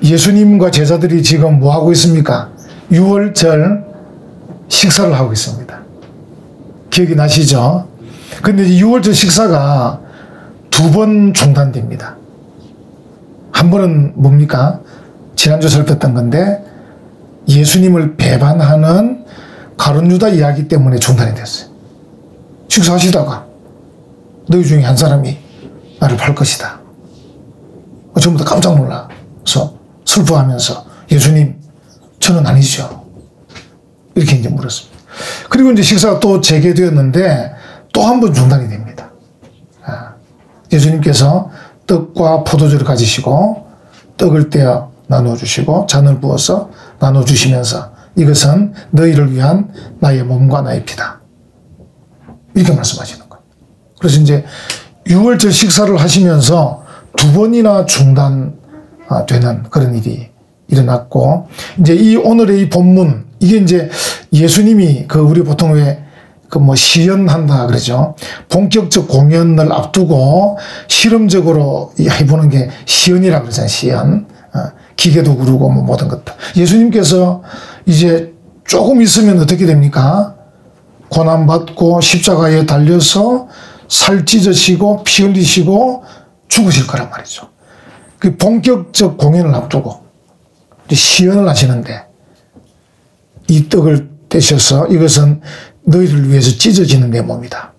예수님과 제자들이 지금 뭐 하고 있습니까? 유월절 식사를 하고 있습니다. 기억이 나시죠? 근데 유월절 식사가 두 번 중단됩니다. 한 번은 뭡니까? 지난주 살폈던 건데 예수님을 배반하는 가룟 유다 이야기 때문에 중단이 됐어요. 식사하시다가 너희 중에 한 사람이 나를 팔 것이다. 전부 다 깜짝 놀라서 슬퍼하면서 예수님 저는 아니죠. 이렇게 이제 물었습니다. 그리고 이제 식사가 또 재개되었는데 또 한 번 중단이 됩니다. 예수님께서 떡과 포도주를 가지시고 떡을 떼어 나눠주시고 잔을 부어서 나눠주시면서 이것은 너희를 위한 나의 몸과 나의 피다. 이렇게 말씀하시는 거예요. 그래서 이제 유월절 식사를 하시면서 두 번이나 중단되는 그런 일이 일어났고, 이제 이 오늘의 이 본문, 이게 이제 예수님이 우리 보통 왜 시연한다 그러죠. 본격적 공연을 앞두고 실험적으로 해보는 게 시연이라고 그러잖아요. 시연. 기계도 구르고 모든 것들. 예수님께서 이제 조금 있으면 어떻게 됩니까? 고난받고 십자가에 달려서 살 찢어지고 피 흘리시고 죽으실 거란 말이죠. 그 본격적 공연을 앞두고 시연을 하시는데 이 떡을 떼셔서 이것은 너희를 위해서 찢어지는 내 몸이다.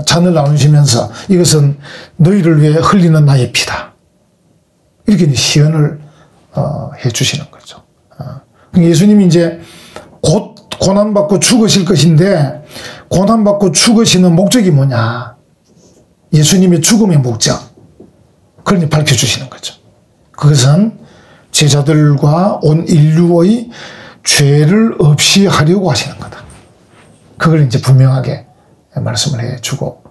잔을 나누시면서 이것은 너희를 위해 흘리는 나의 피다. 이렇게 시연을 해 주시는 거죠. 예수님이 이제 곧 고난받고 죽으실 것인데 고난받고 죽으시는 목적이 뭐냐? 예수님의 죽음의 목적. 그걸 밝혀주시는 거죠. 그것은 제자들과 온 인류의 죄를 없이 하려고 하시는 거다. 그걸 이제 분명하게 말씀을 해주고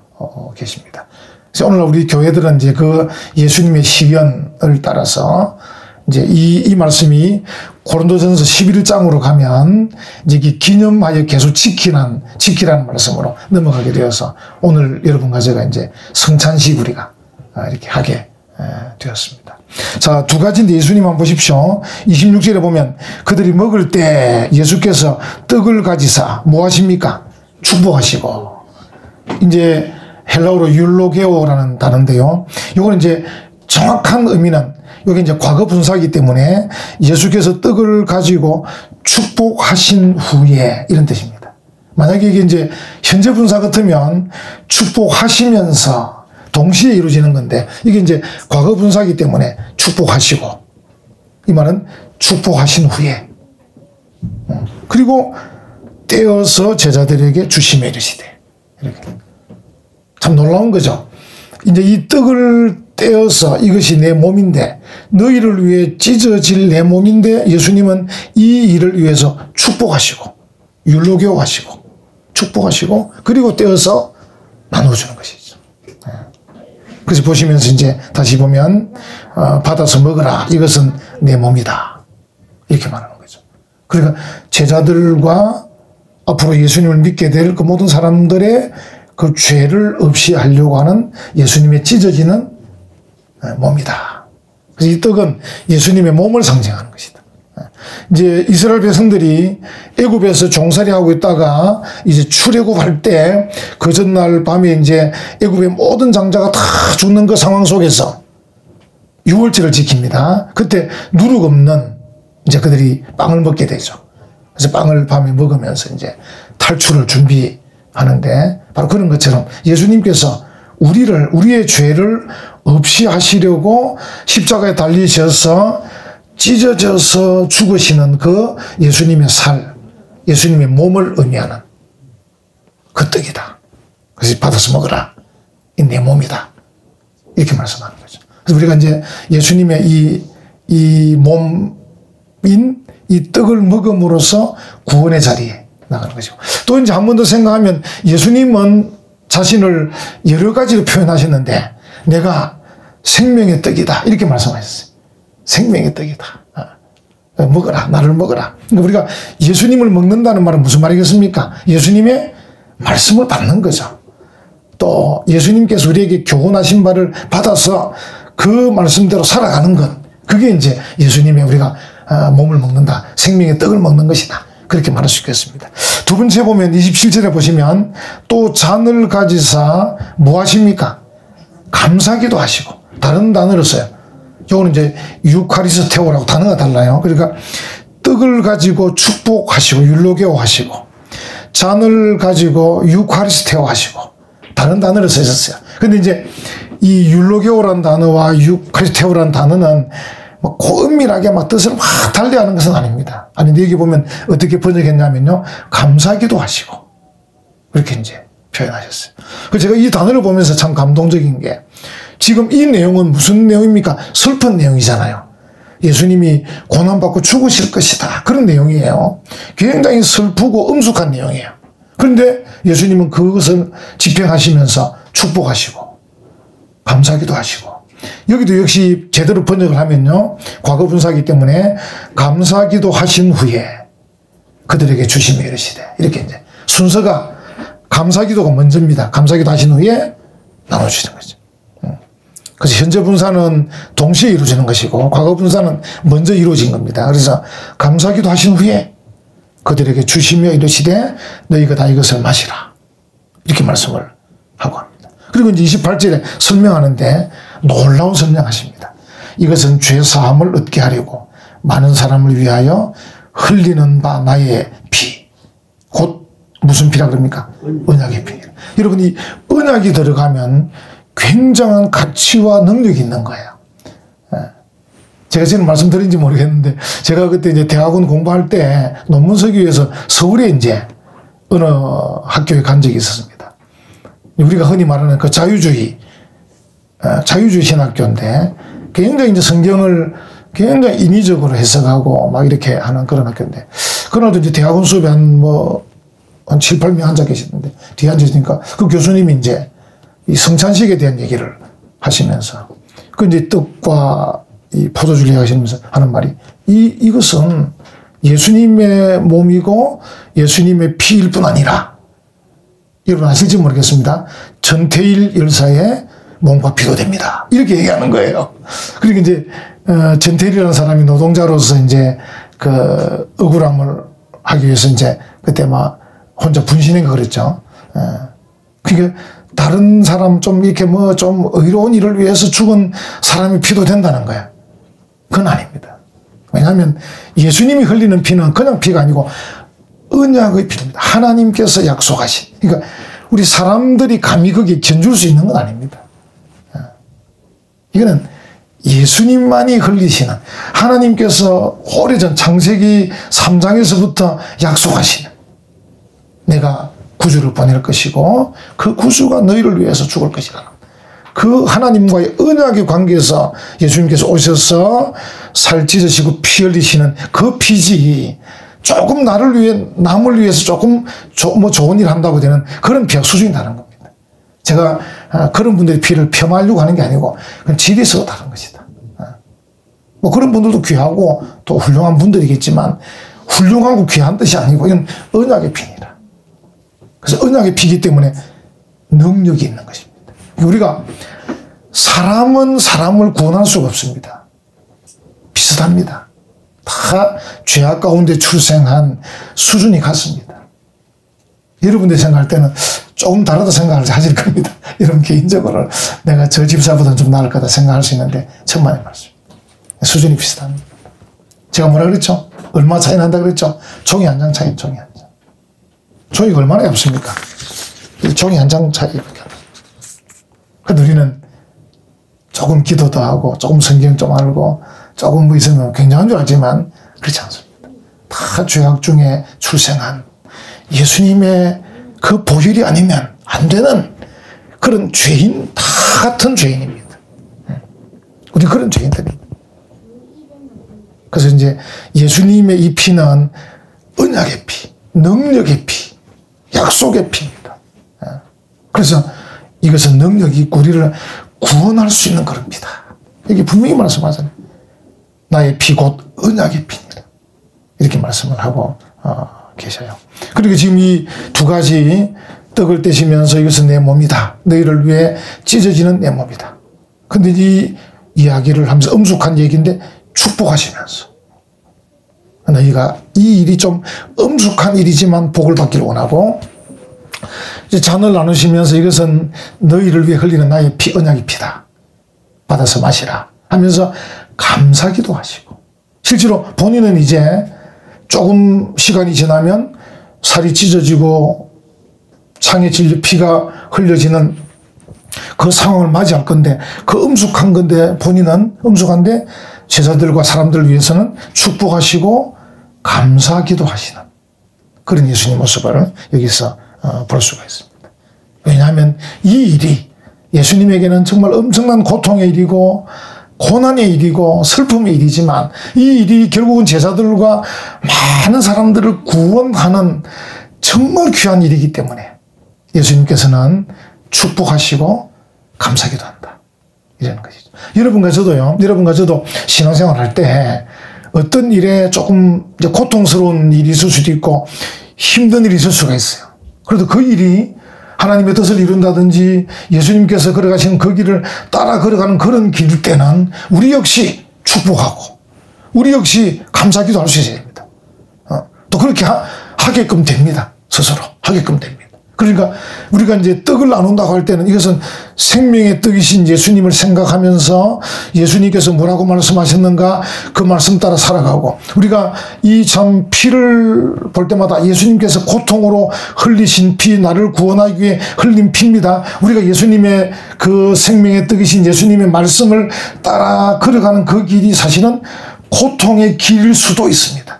계십니다. 그래서 오늘 우리 교회들은 이제 그 예수님의 시연을 따라서 이제 이 말씀이 고린도전서 11장으로 가면 이제 기념하여 계속 지키라는 말씀으로 넘어가게 되어서 오늘 여러분과 제가 이제 성찬식 우리가 이렇게 하게 되었습니다. 자, 두 가지인데 예수님 한번 보십시오. 26절에 보면 그들이 먹을 때 예수께서 떡을 가지사 뭐 하십니까? 축복하시고, 이제 헬라어로 율로게오라는 단어인데요. 이거는 이제 정확한 의미는 여기 이제 과거 분사이기 때문에 예수께서 떡을 가지고 축복하신 후에 이런 뜻입니다. 만약에 이게 이제 현재 분사 같으면 축복하시면서 동시에 이루어지는 건데 이게 이제 과거 분사이기 때문에 축복하시고, 이 말은 축복하신 후에 그리고 떼어서 제자들에게 주시며 이르시되, 이렇게 참 놀라운 거죠. 이제 이 떡을 떼어서 이것이 내 몸인데 너희를 위해 찢어질 내 몸인데 예수님은 이 일을 위해서 축복하시고 율로교 하시고 축복하시고 그리고 떼어서 나눠주는 것이죠. 그래서 보시면서 이제 다시 보면 받아서 먹으라 이것은 내 몸이다 이렇게 말하는 거죠. 그러니까 제자들과 앞으로 예수님을 믿게 될 그 모든 사람들의 그 죄를 없이 하려고 하는 예수님의 찢어지는 몸이다. 그래서 이 떡은 예수님의 몸을 상징하는 것이다. 이제 이스라엘 백성들이 애굽에서 종살이하고 있다가 이제 출애굽할 때 그 전날 밤에 이제 애굽의 모든 장자가 다 죽는 그 상황 속에서 유월절을 지킵니다. 그때 누룩 없는 이제 그들이 빵을 먹게 되죠. 그래서 빵을 밤에 먹으면서 이제 탈출을 준비하는데 바로 그런 것처럼 예수님께서 우리의 죄를 없이 하시려고 십자가에 달리셔서 찢어져서 죽으시는 그 예수님의 살, 예수님의 몸을 의미하는 그 떡이다. 그래서 받아서 먹으라. 이 내 몸이다. 이렇게 말씀하는 거죠. 그래서 우리가 이제 예수님의 이 몸인 이 떡을 먹음으로써 구원의 자리에 나가는 것이고, 또 이제 한 번 더 생각하면 예수님은 자신을 여러 가지로 표현하셨는데 내가 생명의 떡이다 이렇게 말씀하셨어요. 생명의 떡이다. 먹어라. 나를 먹어라. 그러니까 우리가 예수님을 먹는다는 말은 무슨 말이겠습니까? 예수님의 말씀을 받는 거죠. 또 예수님께서 우리에게 교훈하신 바를 받아서 그 말씀대로 살아가는 것, 그게 이제 예수님의 우리가 몸을 먹는다, 생명의 떡을 먹는 것이다, 그렇게 말할 수 있겠습니다. 두 번째 보면 27절에 보시면 또 잔을 가지사 뭐 하십니까? 감사기도 하시고, 다른 단어를 써요. 요거는 이제 유카리스테오라고 단어가 달라요. 그러니까 떡을 가지고 축복하시고 율로게오 하시고, 잔을 가지고 유카리스테오 하시고, 다른 단어를 쓰셨어요. 근데 이제 이 율로게오라는 단어와 유카리스테오라는 단어는 뭐 고은밀하게 막 뜻을 막 달리하는 것은 아닙니다. 아니, 여기 보면 어떻게 번역했냐면요, 감사기도 하시고, 그렇게 이제 표현하셨어요. 그래서 제가 이 단어를 보면서 참 감동적인 게, 지금 이 내용은 무슨 내용입니까? 슬픈 내용이잖아요. 예수님이 고난받고 죽으실 것이다, 그런 내용이에요. 굉장히 슬프고 엄숙한 내용이에요. 그런데 예수님은 그것을 집행하시면서 축복하시고 감사기도 하시고, 여기도 역시 제대로 번역을 하면요, 과거 분사이기 때문에 감사기도 하신 후에 그들에게 주시며 이르시되, 이렇게 이제 순서가 감사기도가 먼저입니다. 감사기도 하신 후에 나눠주시는 거죠. 그래서 현재 분사는 동시에 이루어지는 것이고, 과거 분사는 먼저 이루어진 겁니다. 그래서 감사기도 하신 후에 그들에게 주시며 이르시되 너희가 다 이것을 마시라, 이렇게 말씀을 하고 합니다. 그리고 이제 28절에 설명하는데 놀라운 설명하십니다. 이것은 죄 사함을 얻게 하려고 많은 사람을 위하여 흘리는 바 나의 피, 곧 무슨 피라 그럽니까? 언약의 피. 여러분, 이 언약이 들어가면 굉장한 가치와 능력이 있는 거예요. 제가 지금 말씀드린지 모르겠는데, 제가 그때 이제 대학원 공부할 때 논문 쓰기 위해서 서울에 이제 어느 학교에 간 적이 있었습니다. 우리가 흔히 말하는 그 자유주의 신학교인데, 굉장히 이제 성경을 굉장히 인위적으로 해석하고 막 이렇게 하는 그런 학교인데, 그날도 이제 대학원 수업에 한 7, 8명 앉아 계시는데, 뒤에 앉으시니까 그 교수님이 이제 이 성찬식에 대한 얘기를 하시면서, 그 이제 떡과 이 포도주를 하시면서 하는 말이, 이것은 예수님의 몸이고 예수님의 피일 뿐 아니라, 여러분 아실지 모르겠습니다, 전태일 열사의 몸과 피도 됩니다, 이렇게 얘기하는 거예요. 그러니까 이제 전태일이라는 사람이 노동자로서 이제 그 억울함을 하기 위해서 이제 그때 막 혼자 분신인가 그랬죠. 그러니까 다른 사람 좀 이렇게 뭐 좀 의로운 일을 위해서 죽은 사람의 피도 된다는 거야. 그건 아닙니다. 왜냐하면 예수님이 흘리는 피는 그냥 피가 아니고 언약의 피입니다. 하나님께서 약속하신. 그러니까 우리 사람들이 감히 거기에 견줄 수 있는 건 아닙니다. 이거는 예수님만이 흘리시는, 하나님께서 오래전 창세기 3장에서부터 약속하시는, 내가 구주를 보낼 것이고 그 구주가 너희를 위해서 죽을 것이라, 그 하나님과의 언약의 관계에서 예수님께서 오셔서 살 찢으시고 피 흘리시는 그 피지, 조금 나를 위해, 남을 위해서 조금 좋은 일 한다고 되는 그런 피가 수준이 다른 겁니다. 제가 그런 분들의 피를 폄하하려고 하는 게 아니고, 그건 질에서 다른 것이다. 뭐 그런 분들도 귀하고 또 훌륭한 분들이겠지만, 훌륭하고 귀한 뜻이 아니고 이건 언약의 피니라. 그래서 언약의 피기 때문에 능력이 있는 것입니다. 우리가 사람은 사람을 구원할 수가 없습니다. 비슷합니다. 다 죄악 가운데 출생한 수준이 같습니다. 여러분들이 생각할 때는 조금 다르다 생각을 하실 겁니다. 여러분 개인적으로 내가 저 집사보다는 좀 나을 거다 생각할 수 있는데 천만의 말씀. 수준이 비슷합니다. 제가 뭐라 그랬죠? 얼마 차이 난다 그랬죠? 종이 한 장 차이, 종이 한 장. 종이가 얼마나 얇습니까? 종이 한 장 차이밖에 안 나요. 그래도 우리는 조금 기도도 하고 조금 성경 좀 알고 조금 뭐 있으면 굉장한 줄 알지만 그렇지 않습니다. 다 죄악 중에 출생한 예수님의 그 보혈이 아니면 안 되는 그런 죄인, 다 같은 죄인입니다. 우리 그런 죄인들입니다. 그래서 이제 예수님의 이 피는 언약의 피, 능력의 피, 약속의 피입니다. 그래서 이것은 능력이 있고 우리를 구원할 수 있는 그런 피다. 이게 분명히 말씀하잖아요. 나의 피 곧 언약의 피니라. 이렇게 말씀을 하고 계셔요. 그리고 지금 이 두 가지 떡을 떼시면서 이것은 내 몸이다. 너희를 위해 찢어지는 내 몸이다. 근데 이 이야기를 하면서 엄숙한 얘기인데 축복하시면서 너희가 이 일이 좀 엄숙한 일이지만 복을 받기를 원하고 이제 잔을 나누시면서 이것은 너희를 위해 흘리는 나의 피, 언약의 피다. 받아서 마시라 하면서 감사기도 하시고 실제로 본인은 이제 조금 시간이 지나면 살이 찢어지고 창에 찔려 피가 흘려지는 그 상황을 맞이할 건데 그 엄숙한 건데 본인은 엄숙한데 제자들과 사람들을 위해서는 축복하시고 감사기도 하시는 그런 예수님 모습을 여기서 볼 수가 있습니다. 왜냐하면 이 일이 예수님에게는 정말 엄청난 고통의 일이고 고난의 일이고 슬픔의 일이지만 이 일이 결국은 제자들과 많은 사람들을 구원하는 정말 귀한 일이기 때문에 예수님께서는 축복하시고 감사기도 한다. 이런 것이죠. 여러분과 저도 신앙생활 할 때 어떤 일에 조금 이제 고통스러운 일이 있을 수도 있고 힘든 일이 있을 수가 있어요. 그래도 그 일이 하나님의 뜻을 이룬다든지 예수님께서 걸어가신 그 길을 따라 걸어가는 그런 길일 때는 우리 역시 축복하고 우리 역시 감사기도 할 수 있어야 됩니다. 또 그렇게 하게끔 됩니다. 스스로 하게끔 됩니다. 그러니까 우리가 이제 떡을 나눈다고 할 때는 이것은 생명의 떡이신 예수님을 생각하면서 예수님께서 뭐라고 말씀하셨는가 그 말씀 따라 살아가고 우리가 이 참 피를 볼 때마다 예수님께서 고통으로 흘리신 피 나를 구원하기 위해 흘린 피입니다. 우리가 예수님의 그 생명의 떡이신 예수님의 말씀을 따라 걸어가는 그 길이 사실은 고통의 길일 수도 있습니다.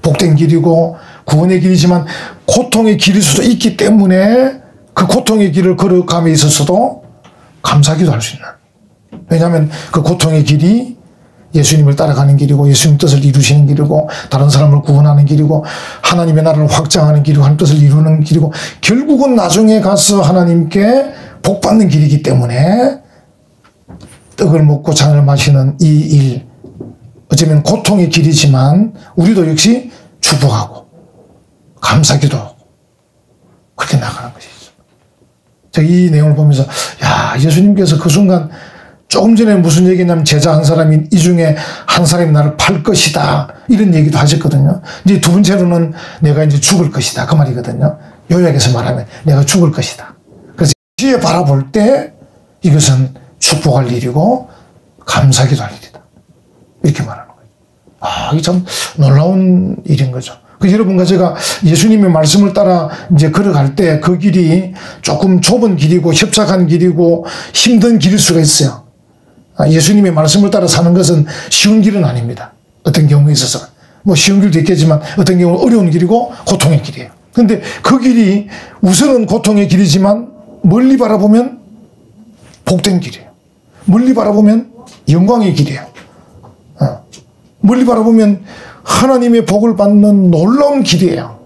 복된 길이고 구원의 길이지만 고통의 길일 수도 있기 때문에 그 고통의 길을 걸어감에 있어서도 감사기도 할 수 있는. 왜냐하면 그 고통의 길이 예수님을 따라가는 길이고 예수님 뜻을 이루시는 길이고 다른 사람을 구원하는 길이고 하나님의 나라를 확장하는 길이고 하나님 뜻을 이루는 길이고 결국은 나중에 가서 하나님께 복받는 길이기 때문에 떡을 먹고 잔을 마시는 이 일 어쩌면 고통의 길이지만 우리도 역시 축복하고 감사기도 하고 그렇게 나가는 것이죠. 제가 이 내용을 보면서 야 예수님께서 그 순간 조금 전에 무슨 얘기냐면 제자 한 사람이 이 중에 한 사람이 나를 팔 것이다 이런 얘기도 하셨거든요. 이제 두 번째로는 내가 이제 죽을 것이다 그 말이거든요. 요약해서 말하면 내가 죽을 것이다. 그래서 뒤에 바라볼 때 이것은 축복할 일이고 감사기도 할 일이다 이렇게 말하는 거예요. 이게 참 놀라운 일인 거죠. 여러분과 제가 예수님의 말씀을 따라 이제 걸어갈 때 그 길이 조금 좁은 길이고 협착한 길이고 힘든 길일 수가 있어요. 예수님의 말씀을 따라 사는 것은 쉬운 길은 아닙니다. 어떤 경우에 있어서 뭐 쉬운 길도 있겠지만 어떤 경우는 어려운 길이고 고통의 길이에요. 그런데 그 길이 우선은 고통의 길이지만 멀리 바라보면 복된 길이에요. 멀리 바라보면 영광의 길이에요. 멀리 바라보면 하나님의 복을 받는 놀라운 길이에요.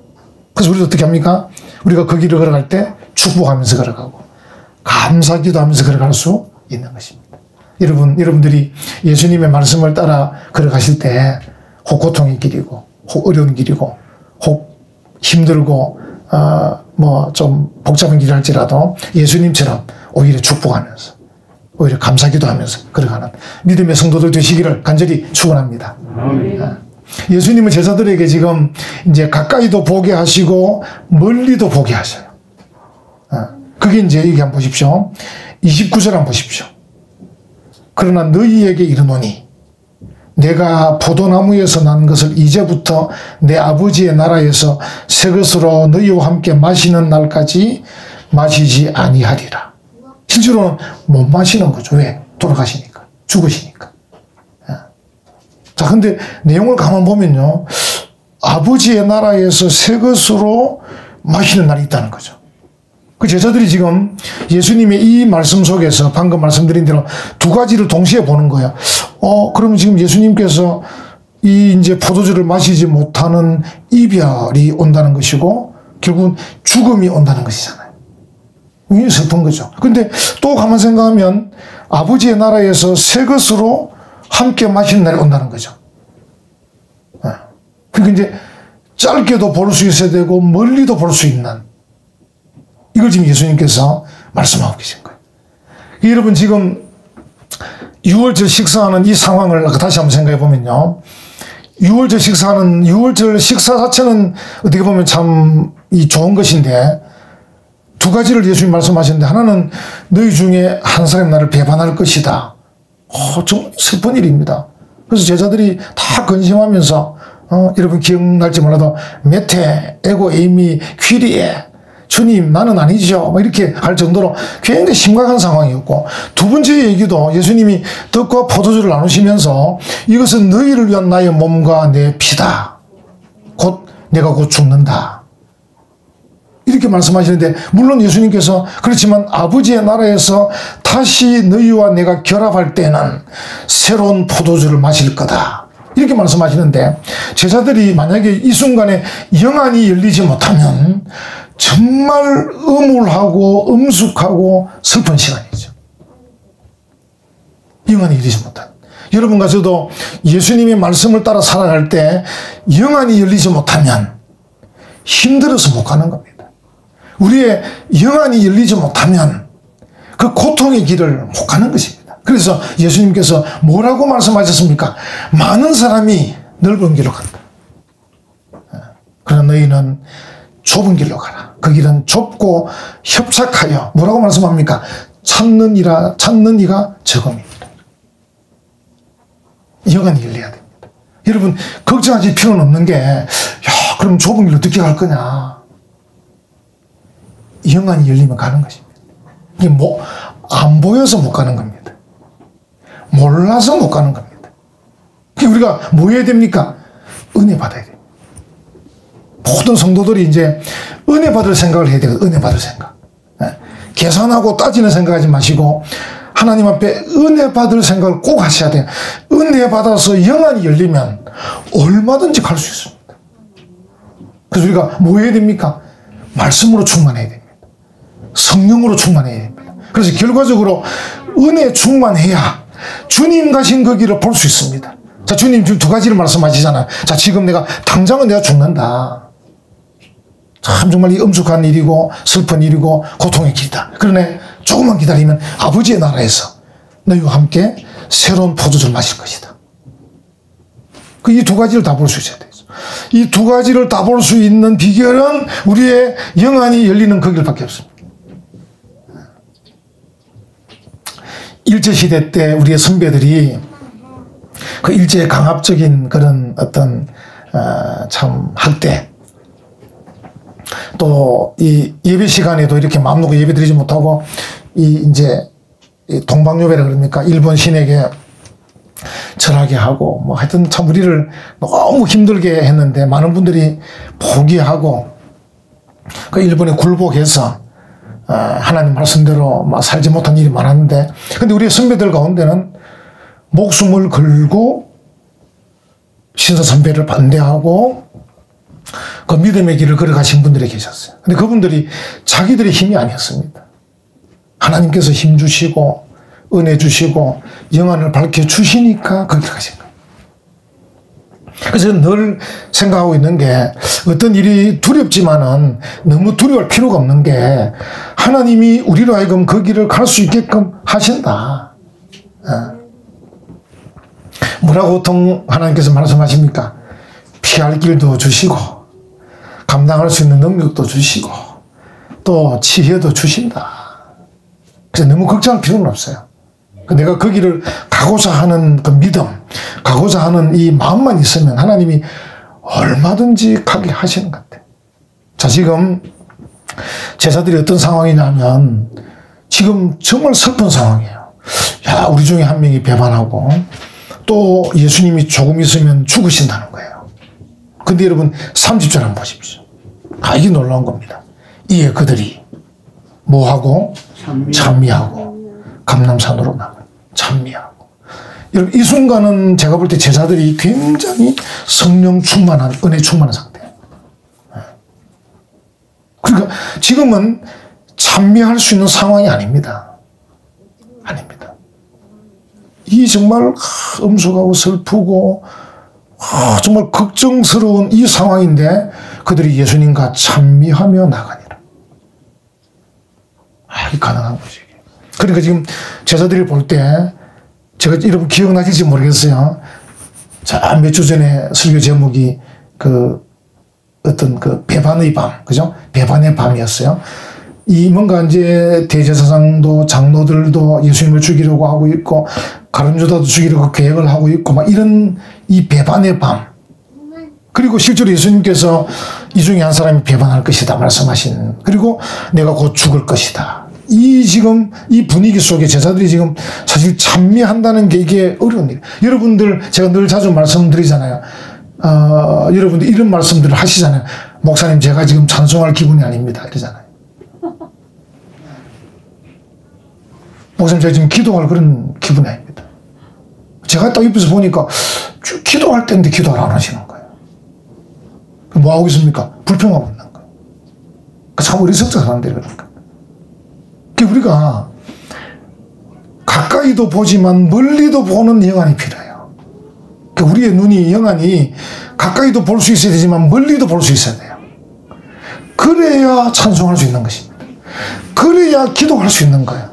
그래서 우리도 어떻게 합니까? 우리가 그 길을 걸어갈 때 축복하면서 걸어가고 감사기도 하면서 걸어갈 수 있는 것입니다. 여러분들이 예수님의 말씀을 따라 걸어가실 때 혹 고통의 길이고 혹 어려운 길이고 혹 힘들고 뭐 좀 복잡한 길을 할지라도 예수님처럼 오히려 축복하면서 오히려 감사기도 하면서 걸어가는 믿음의 성도들 되시기를 간절히 축원합니다. 예수님은 제자들에게 지금 이제 가까이도 보게 하시고 멀리도 보게 하셔요. 그게 이제 여기 한번 보십시오. 29절 한번 보십시오. 그러나 너희에게 이르노니 내가 포도나무에서 난 것을 이제부터 내 아버지의 나라에서 새 것으로 너희와 함께 마시는 날까지 마시지 아니하리라. 실제로는 못 마시는 거죠. 왜? 돌아가시니까. 죽으시니까. 자, 근데 내용을 가만 보면요. 아버지의 나라에서 새 것으로 마시는 날이 있다는 거죠. 그 제자들이 지금 예수님의 이 말씀 속에서 방금 말씀드린 대로 두 가지를 동시에 보는 거예요. 그러면 지금 예수님께서 이 이제 포도주를 마시지 못하는 이별이 온다는 것이고 결국은 죽음이 온다는 것이잖아요. 이게 슬픈 거죠. 근데 또 가만 생각하면 아버지의 나라에서 새 것으로 함께 마시는 날이 온다는 거죠. 그러니까 이제 짧게도 볼 수 있어야 되고 멀리도 볼 수 있는 이걸 지금 예수님께서 말씀하고 계신 거예요. 여러분 지금 유월절 식사하는 이 상황을 다시 한번 생각해 보면요. 유월절 식사하는, 유월절 식사 자체는 어떻게 보면 참 좋은 것인데, 두 가지를 예수님 말씀하셨는데, 하나는 너희 중에 한 사람이 나를 배반할 것이다. 좀 슬픈 일입니다. 그래서 제자들이 다 근심하면서, 여러분 기억날지 몰라도, 메테, 에고, 에이미, 퀴리에, 주님, 나는 아니죠. 이렇게 할 정도로 굉장히 심각한 상황이었고, 두 번째 얘기도 예수님이 떡과 포도주를 나누시면서 이것은 너희를 위한 나의 몸과 내 피다. 내가 곧 죽는다. 이렇게 말씀하시는데, 물론 예수님께서 그렇지만 아버지의 나라에서 다시 너희와 내가 결합할 때는 새로운 포도주를 마실 거다. 이렇게 말씀하시는데, 제자들이 만약에 이 순간에 영안이 열리지 못하면 정말 음울하고 엄숙하고 슬픈 시간이죠. 영안이 열리지 못한. 여러분과 저도 예수님의 말씀을 따라 살아갈 때 영안이 열리지 못하면 힘들어서 못 가는 겁니다. 우리의 영안이 열리지 못하면 그 고통의 길을 못 가는 것입니다. 그래서 예수님께서 뭐라고 말씀하셨습니까? 많은 사람이 넓은 길로 간다. 그러나 너희는 좁은 길로 가라. 그 길은 좁고 협착하여 뭐라고 말씀합니까? 찾는 이가 적음입니다. 영안이 열려야 됩니다. 여러분 걱정하실 필요는 없는 게, 야, 그럼 좁은 길로 어떻게 갈 거냐? 영안이 열리면 가는 것입니다. 이게 안 보여서 못 가는 겁니다. 몰라서 못 가는 겁니다. 우리가 뭐 해야 됩니까? 은혜 받아야 됩니다. 모든 성도들이 이제 은혜 받을 생각을 해야 되거든요. 은혜 받을 생각. 계산하고 따지는 생각하지 마시고 하나님 앞에 은혜 받을 생각을 꼭 하셔야 돼요. 은혜 받아서 영안이 열리면 얼마든지 갈 수 있습니다. 그래서 우리가 뭐 해야 됩니까? 말씀으로 충만해야 됩니다. 성령으로 충만해야 됩니다. 그래서 결과적으로 은혜 충만해야 주님 가신 그 길을 볼 수 있습니다. 자, 주님 지금 두 가지를 말씀하시잖아요. 자, 지금 당장은 내가 죽는다. 참 정말 이 엄숙한 일이고 슬픈 일이고 고통의 길이다. 그러네 조금만 기다리면 아버지의 나라에서 너희와 함께 새로운 포도주를 마실 것이다. 이 두 가지를 다 볼 수 있어야 돼요. 이 두 가지를 다 볼 수 있는 비결은 우리의 영안이 열리는 그 길밖에 없습니다. 일제시대 때 우리의 선배들이 그 일제의 강압적인 그런 어떤 참 학대, 또 이 예배 시간에도 이렇게 마음 놓고 예배 드리지 못하고 이제 동방요배라 그럽니까? 일본 신에게 절하게 하고 뭐 하여튼 참 우리를 너무 힘들게 했는데 많은 분들이 포기하고 그 일본에 굴복해서 하나님 말씀대로 막 살지 못한 일이 많았는데, 근데 우리 선배들 가운데는 목숨을 걸고 신사참배를 반대하고 그 믿음의 길을 걸어가신 분들이 계셨어요. 근데 그분들이 자기들의 힘이 아니었습니다. 하나님께서 힘 주시고 은혜 주시고 영안을 밝혀주시니까 거기를 가신 거예요. 그래서 늘 생각하고 있는 게, 어떤 일이 두렵지만은 너무 두려워할 필요가 없는 게, 하나님이 우리로 하여금 그 길을 갈 수 있게끔 하신다. 뭐라고 보통 하나님께서 말씀하십니까? 피할 길도 주시고 감당할 수 있는 능력도 주시고 또 지혜도 주신다. 그래서 너무 걱정할 필요는 없어요. 내가 그 길을 가고자 하는 그 믿음, 가고자 하는 이 마음만 있으면 하나님이 얼마든지 가게 하시는 것 같아요. 자, 지금 제자들이 어떤 상황이냐면 지금 정말 슬픈 상황이에요. 야, 우리 중에 한 명이 배반하고 또 예수님이 조금 있으면 죽으신다는 거예요. 근데 여러분 30절 한번 보십시오. 이게 놀라운 겁니다. 이에 그들이 뭐하고? 찬미하고 감람산으로 나가요. 찬미하고. 여러분 이 순간은 제가 볼 때 제자들이 굉장히 성령 충만한, 은혜 충만한 상태예요. 그러니까 지금은 찬미할 수 있는 상황이 아닙니다. 아닙니다. 이 정말 엄숙하고 슬프고 정말 걱정스러운 이 상황인데 그들이 예수님과 찬미하며 나가니라. 이게 가능한 거지. 그러니까 지금 제자들이 볼 때 제가 여러분 기억나실지 모르겠어요. 자, 몇 주 전에 설교 제목이 어떤 배반의 밤, 그죠? 배반의 밤이었어요. 이 뭔가 이제 대제사장도 장로들도 예수님을 죽이려고 하고 있고, 가룟유다도 죽이려고 계획을 하고 있고, 막 이런 이 배반의 밤. 그리고 실제로 예수님께서 이 중에 한 사람이 배반할 것이다 말씀하신, 그리고 내가 곧 죽을 것이다. 지금 이 분위기 속에 제자들이 지금 사실 찬미한다는 게 이게 어려운 일. 여러분들 제가 늘 자주 말씀드리잖아요. 여러분들 이런 말씀들을 하시잖아요. 목사님, 제가 지금 찬송할 기분이 아닙니다. 이러잖아요. 목사님, 제가 지금 기도할 그런 기분이 아닙니다. 제가 딱 옆에서 보니까 기도할 때인데 기도를 안 하시는 거예요. 뭐 하고 있습니까? 불평하고 있는 거예요. 참 어리석은 사람들이 그러니까. 우리가 가까이도 보지만 멀리도 보는 영안이 필요해요. 우리의 눈이, 영안이 가까이도 볼 수 있어야 되지만 멀리도 볼 수 있어야 돼요. 그래야 찬송할 수 있는 것입니다. 그래야 기도할 수 있는 거예요.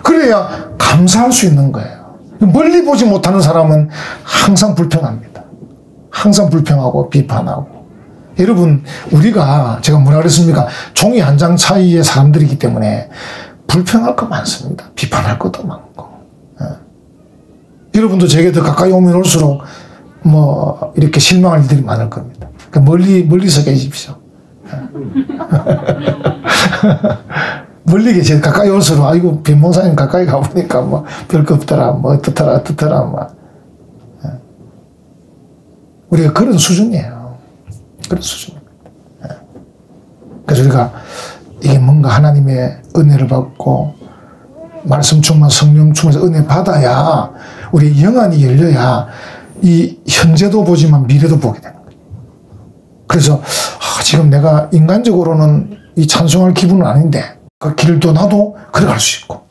그래야 감사할 수 있는 거예요. 멀리 보지 못하는 사람은 항상 불평합니다. 항상 불평하고 비판하고. 여러분, 우리가 제가 뭐라 그랬습니까? 종이 한 장 차이의 사람들이기 때문에 불평할 거 많습니다. 비판할 것도 많고. 여러분도 제게 더 가까이 오면 올수록 뭐 이렇게 실망할 일들이 많을 겁니다. 그러니까 멀리서 계십시오. 멀리 계세요. 가까이 올수록 아이고 변목사님 가까이 가보니까 뭐 별거 없더라, 뭐 어떻더라 뭐. 우리가 그런 수준이에요. 그런 수준입니다. 그래서 우리가 이게 뭔가 하나님의 은혜를 받고 말씀 충만, 성령 충만해서 은혜 받아야 우리 영안이 열려야 이 현재도 보지만 미래도 보게 되는 거예요. 그래서 지금 내가 인간적으로는 이 찬송할 기분은 아닌데 그 길도 나도 걸어갈 수 있고,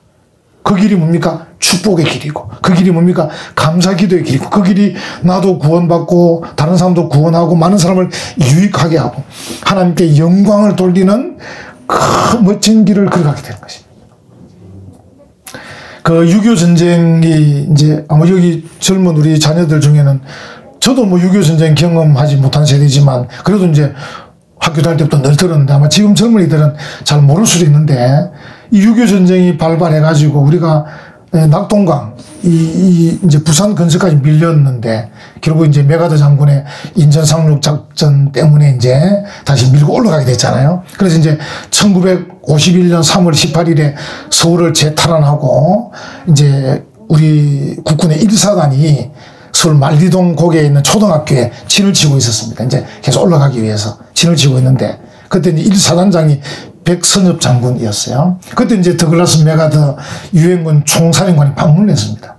그 길이 뭡니까? 축복의 길이고, 그 길이 뭡니까? 감사 기도의 길이고, 그 길이 나도 구원받고 다른 사람도 구원하고 많은 사람을 유익하게 하고 하나님께 영광을 돌리는 그 멋진 길을 걸어가게 되는 것입니다. 그 6.25 전쟁이 이제 아마 여기 젊은 우리 자녀들 중에는, 저도 뭐 6.25 전쟁 경험하지 못한 세대지만 그래도 이제 학교 다닐 때부터 늘 들었는데 아마 지금 젊은이들은 잘 모를 수도 있는데, 이 6.25 전쟁이 발발해가지고 우리가 낙동강, 이제 부산 근처까지 밀렸는데, 결국 이제 메가더 장군의 인천 상륙 작전 때문에 이제 다시 밀고 올라가게 됐잖아요. 그래서 이제 1951년 3월 18일에 서울을 재탈환하고, 이제 우리 국군의 1사단이 서울 만리동 고개에 있는 초등학교에 진을 치고 있었습니다. 이제 계속 올라가기 위해서 진을 치고 있는데, 그때 이제 1사단장이 백선엽 장군이었어요. 그때 이제 더글라스 메가더 유엔군 총사령관이 방문을 했습니다.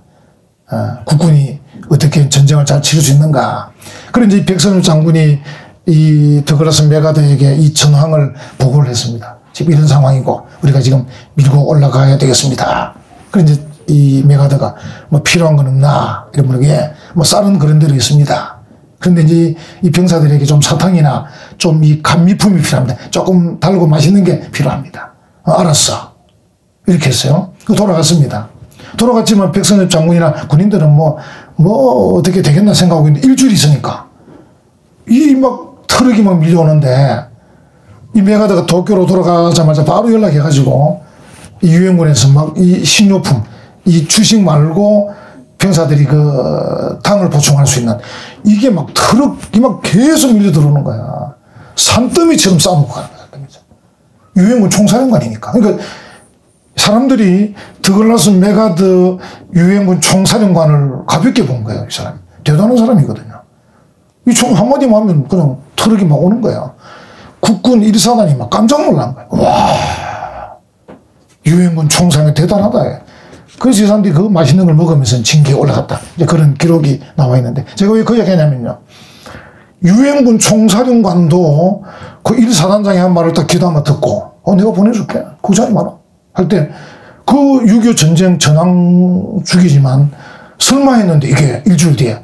국군이 어떻게 전쟁을 잘 치를 수 있는가. 그래서 이제 백선엽 장군이 이 더글라스 메가더에게 이 전황을 보고를 했습니다. 지금 이런 상황이고 우리가 지금 밀고 올라가야 되겠습니다. 그래서 이제 이 메가더가 뭐 필요한 건 없나 이런 물어게, 뭐 쌀은 그런 대로 있습니다. 그런데 이제 이 병사들에게 좀 사탕이나 좀 이 감미품이 필요합니다. 조금 달고 맛있는 게 필요합니다. 알았어. 이렇게 했어요. 돌아갔습니다. 돌아갔지만 백선엽 장군이나 군인들은 뭐 어떻게 되겠나 생각하고 있는데, 일주일 있으니까 이 막 트럭이 막 밀려오는데, 이 메가더가 도쿄로 돌아가자마자 바로 연락해가지고 이 유엔군에서 막 이 식료품, 이 주식 말고 병사들이 그 당을 보충할 수 있는 이게 막 트럭이 막 계속 밀려 들어오는 거야. 산더미처럼 쌓아놓고 가는 거야. 유엔군 총사령관이니까. 그러니까 사람들이 더글라스 메가더 유엔군 총사령관을 가볍게 본 거예요. 이 사람 대단한 사람이거든요. 이 총 한마디만 하면 그냥 트럭이 막 오는 거야. 국군 1사단이 막 깜짝 놀란 거야. 와, 유엔군 총사령관 대단하다. 그래서 이 사람들이 그 맛있는 걸 먹으면서 징계에 올라갔다. 이제 그런 기록이 나와 있는데, 제가 왜 그 이야기 하냐면요. 유엔군 총사령관도 그 1사단장이 한 말을 딱 귀담아 듣고, 내가 보내줄게. 걱정하지 마라. 할 때, 그 6.25 전쟁 전황 죽이지만, 설마 했는데 이게 일주일 뒤에.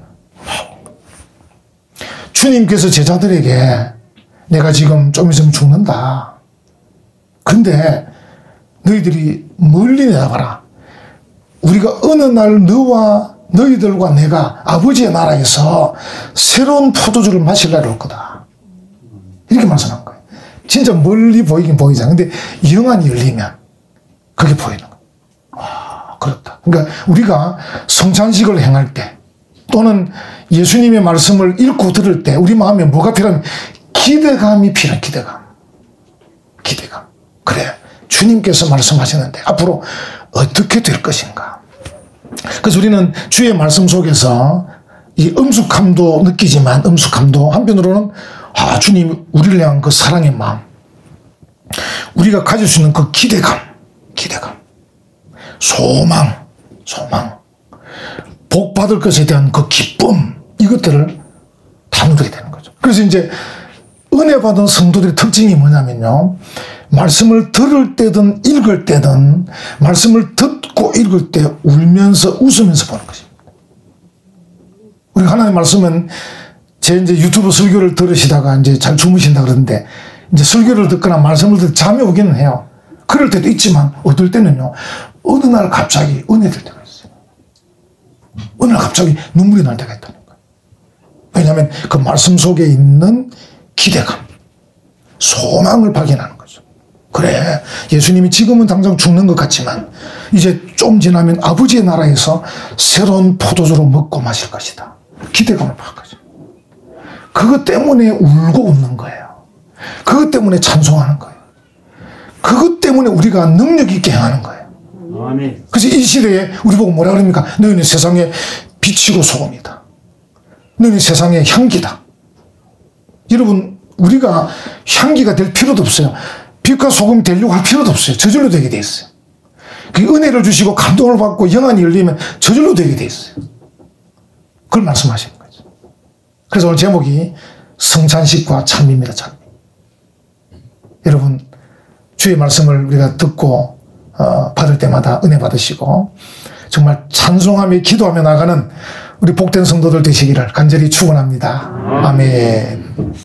주님께서 제자들에게 내가 지금 좀 있으면 죽는다. 근데 너희들이 멀리 내다봐라. 우리가 어느 날 너와 너희들과 내가 아버지의 나라에서 새로운 포도주를 마실 날이 올 거다. 이렇게 말씀한 거예요. 진짜 멀리 보이긴 보이잖아요. 근데 영안이 열리면 그게 보이는 거예요. 아, 그렇다. 그러니까 우리가 성찬식을 행할 때 또는 예수님의 말씀을 읽고 들을 때 우리 마음에 뭐가 필요하면 기대감이 필요해. 기대감. 그래, 주님께서 말씀하셨는데 앞으로 어떻게 될 것인가. 그래서 우리는 주의 말씀 속에서 이 엄숙함도 느끼지만 엄숙함도 한편으로는 주님 우리를 향한 그 사랑의 마음, 우리가 가질 수 있는 그 기대감, 소망, 복 받을 것에 대한 그 기쁨, 이것들을 다 누리게 되는 거죠. 그래서 이제 은혜 받은 성도들의 특징이 뭐냐면요, 말씀을 들을 때든 읽을 때든 말씀을 듣고 읽을 때 울면서 웃으면서 보는 것입니다. 우리 하나님 말씀은 제 이제 유튜브 설교를 들으시다가 이제 잘 주무신다 그러는데 이제 설교를 듣거나 말씀을 듣고 잠이 오기는 해요. 그럴 때도 있지만 어떨 때는요, 어느 날 갑자기 은혜 될 때가 있어요. 어느 날 갑자기 눈물이 날 때가 있다는 거예요. 왜냐하면 그 말씀 속에 있는 기대감, 소망을 발견하는 거죠. 그래, 예수님이 지금은 당장 죽는 것 같지만 이제 좀 지나면 아버지의 나라에서 새로운 포도주로 먹고 마실 것이다. 기대감을 받을 거죠. 그것 때문에 울고 웃는 거예요. 그것 때문에 찬송하는 거예요. 그것 때문에 우리가 능력 있게 행하는 거예요. 아멘. 그래서 이 시대에 우리 보고 뭐라 그럽니까? 너희는 세상의 빛이고 소금이다. 너희는 세상의 향기다. 여러분, 우리가 향기가 될 필요도 없어요. 빛과 소금이 되려고 할 필요도 없어요. 저절로 되게 돼 있어요. 그 은혜를 주시고 감동을 받고 영안이 열리면 저절로 되게 돼 있어요. 그걸 말씀하시는 거죠. 그래서 오늘 제목이 성찬식과 찬미입니다. 찬미. 여러분, 주의 말씀을 우리가 듣고 받을 때마다 은혜 받으시고 정말 찬송하며 기도하며 나가는 우리 복된 성도들 되시기를 간절히 축원합니다. 아멘.